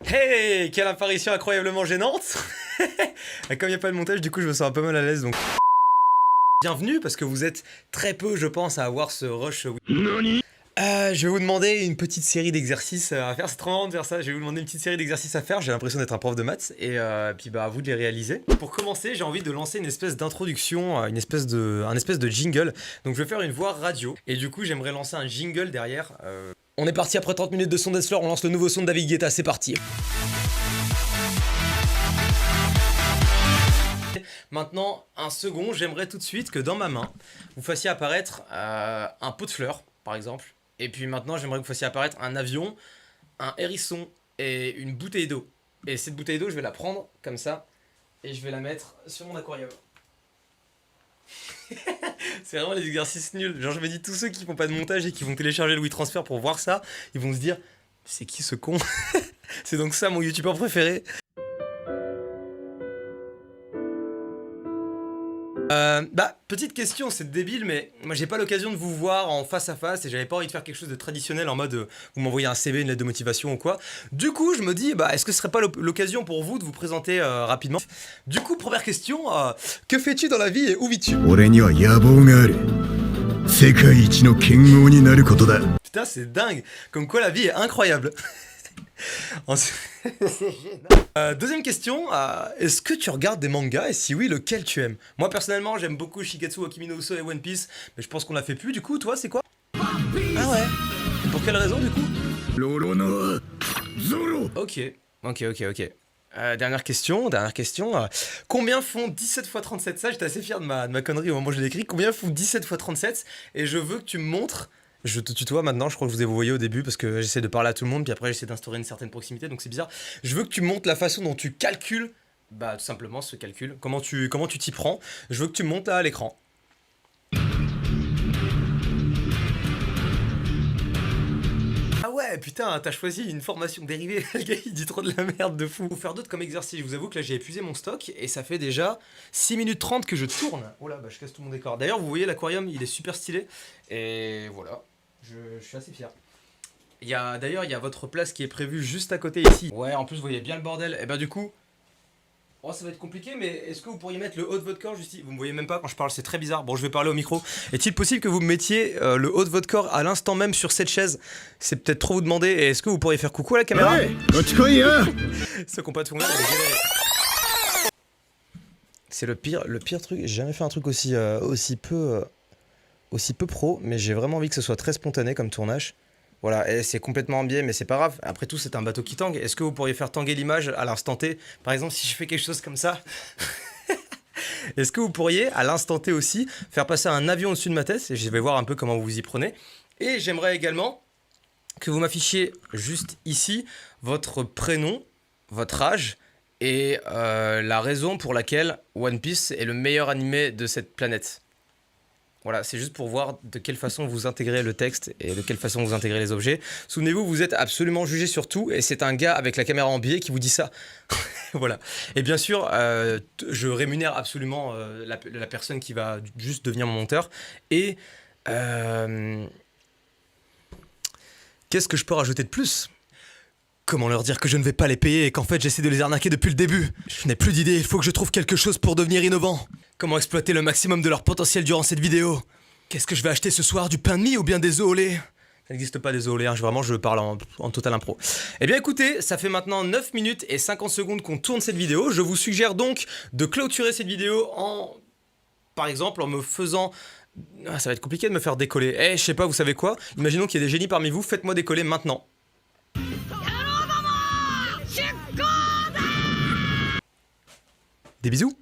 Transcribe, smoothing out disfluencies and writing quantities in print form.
Hey, quelle apparition incroyablement gênante. Comme il n'y a pas de montage, du coup je me sens un peu mal à l'aise, donc... Bienvenue, parce que vous êtes très peu, je pense, à avoir ce rush... je vais vous demander une petite série d'exercices à faire, c'est trop marrant de faire ça, je vais vous demander une petite série d'exercices à faire, j'ai l'impression d'être un prof de maths, et puis bah à vous de les réaliser. Pour commencer, j'ai envie de lancer une espèce d'introduction, un espèce de jingle, donc je vais faire une voix radio, et du coup j'aimerais lancer un jingle derrière. On est parti après 30 minutes de son Deathfloor, on lance le nouveau son de David Guetta, c'est parti. Maintenant, un second, j'aimerais tout de suite que dans ma main, vous fassiez apparaître un pot de fleurs, par exemple. Et puis maintenant, j'aimerais que vous fassiez apparaître un avion, un hérisson et une bouteille d'eau. Et cette bouteille d'eau, je vais la prendre comme ça et je vais la mettre sur mon aquarium. C'est vraiment les exercices nuls. Genre, je me dis, tous ceux qui font pas de montage et qui vont télécharger le WeTransfer pour voir ça, ils vont se dire, c'est qui ce con? C'est donc ça mon youtubeur préféré. Petite question, c'est débile, mais moi j'ai pas l'occasion de vous voir en face à face et j'avais pas envie de faire quelque chose de traditionnel en mode vous m'envoyez un CV, une lettre de motivation ou quoi. Du coup, je me dis, est-ce que ce serait pas l'occasion pour vous de vous présenter rapidement? Du coup, première question, que fais-tu dans la vie et où vis-tu? Putain, c'est dingue, comme quoi la vie est incroyable. Deuxième question, est-ce que tu regardes des mangas et si oui, lequel tu aimes? Moi personnellement j'aime beaucoup Shigetsu wa Kimi no Uso et One Piece, mais je pense qu'on l'a fait plus. Du coup, toi c'est quoi? Ah ouais. Et pour quelle raison du coup? Ok. Dernière question. Combien font 17 x 37? Ça, j'étais assez fier de ma connerie au moment où je l'ai écrit. Combien font 17 x 37? Et je veux que tu me montres. Je te tutoie maintenant, je crois que je vous ai voyé au début parce que j'essaie de parler à tout le monde, puis après j'essaie d'instaurer une certaine proximité, donc c'est bizarre. Je veux que tu me montres la façon dont tu calcules, tout simplement ce calcul, comment tu t'y prends. Je veux que tu me montres là à l'écran. Ah ouais, putain, t'as choisi une formation dérivée, le gars il dit trop de la merde de fou. Faut faire d'autres comme exercice, je vous avoue que là j'ai épuisé mon stock et ça fait déjà 6 minutes 30 que je tourne. Oh là, je casse tout mon décor. D'ailleurs, vous voyez l'aquarium, il est super stylé et voilà. Je suis assez fier. D'ailleurs, il y a votre place qui est prévue juste à côté ici. Ouais, en plus, vous voyez bien le bordel. Et du coup, ça va être compliqué, mais est-ce que vous pourriez mettre le haut de votre corps juste ici? Vous me voyez même pas quand je parle, c'est très bizarre. Bon, je vais parler au micro. Est-il possible que vous me mettiez le haut de votre corps à l'instant même sur cette chaise? C'est peut-être trop vous demander. Et est-ce que vous pourriez faire coucou à la caméra? Ceux qui n'ont pas de fond vert, c'est le pire truc. J'ai jamais fait un truc aussi peu pro, mais j'ai vraiment envie que ce soit très spontané comme tournage. Voilà, et c'est complètement en biais, mais c'est pas grave. Après tout, c'est un bateau qui tangue. Est-ce que vous pourriez faire tanguer l'image à l'instant T? Par exemple, si je fais quelque chose comme ça. Est-ce que vous pourriez, à l'instant T aussi, faire passer un avion au-dessus de ma tête? Et je vais voir un peu comment vous vous y prenez. Et j'aimerais également que vous m'affichiez juste ici votre prénom, votre âge et la raison pour laquelle One Piece est le meilleur animé de cette planète. Voilà, c'est juste pour voir de quelle façon vous intégrez le texte et de quelle façon vous intégrez les objets. Souvenez-vous, vous êtes absolument jugé sur tout et c'est un gars avec la caméra en biais qui vous dit ça. Voilà. Et bien sûr, je rémunère absolument la personne qui va juste devenir mon monteur. Et qu'est-ce que je peux rajouter de plus ? Comment leur dire que je ne vais pas les payer et qu'en fait j'essaie de les arnaquer depuis le début? Je n'ai plus d'idée, il faut que je trouve quelque chose pour devenir innovant. Comment exploiter le maximum de leur potentiel durant cette vidéo? Qu'est-ce que je vais acheter ce soir, du pain de mie ou bien des œufs au lait? Ça n'existe pas des œufs au lait, je parle en total impro. Eh bien écoutez, ça fait maintenant 9 minutes et 50 secondes qu'on tourne cette vidéo. Je vous suggère donc de clôturer cette vidéo par exemple, en me faisant... ça va être compliqué de me faire décoller. Je sais pas, vous savez quoi? Imaginons qu'il y ait des génies parmi vous, faites-moi décoller maintenant. Des bisous.